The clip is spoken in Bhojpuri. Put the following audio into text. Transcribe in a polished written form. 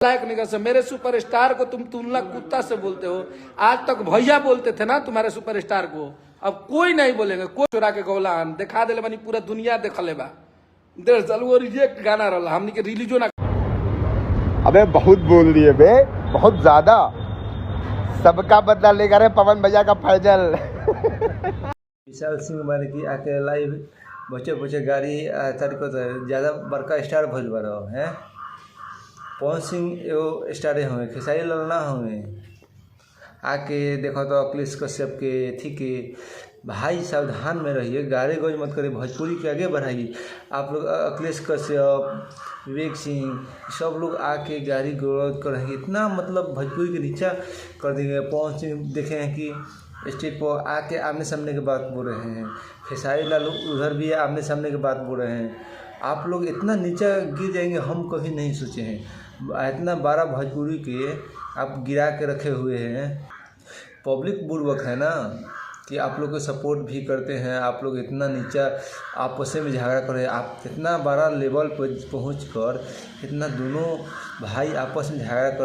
लायक निकल से मेरे सुपरस्टार को तुम तुलना कुत्ता से बोलते हो। आज तक भैया बोलते थे ना तुम्हारे सुपरस्टार को, अब कोई नहीं बोलेंगे। कोई चोरा के गौला दिखा दे बनी, पूरा दुनिया देखले बा। 1.5 साल वो रिजेक्ट गाना रहा, हमनी के रिलीजो ना। अबे बहुत बोल दिए बे, बहुत ज्यादा। सबका बदला लेगा रे पवन भैया का फैजल। विशाल सिंह माने की आके लाइव बच्चे बच्चे गाड़ी तारी को ज़्यादा बड़का स्टार भइल बा है। पवन सिंह एगो स्टारे हुए, खेसारी लाल ना हुए। आके देखो तो अखिलेश कश्यप के थी के भाई सावधान में रहिए, गाली गौज मत करिए, भोजपुरी के आगे बढ़ाइए। आप लोग अखिलेश कश्यप, विवेक सिंह सब लोग आके गाली गौज कर रहे हैं, इतना मतलब भोजपुरी के नीचा कर देंगे। पवन सिंह देखे हैं कि स्टेज पर आके आमने सामने की बात बोल रहे हैं, खेसारी लाल उधर भी आमने सामने की बात बोल रहे हैं। आप लोग इतना नीचा गिर जाएंगे हम कभी नहीं सोचे हैं। इतना 12 भोजपुरी के आप गिरा के रखे हुए हैं। पब्लिक बुर्बक है ना कि आप लोग को सपोर्ट भी करते हैं। आप लोग इतना नीचा आपस में झगड़ा कर रहे हैं। आप इतना बड़ा लेवल पर पहुँच कर इतना दोनों भाई आपस में झगड़ा कर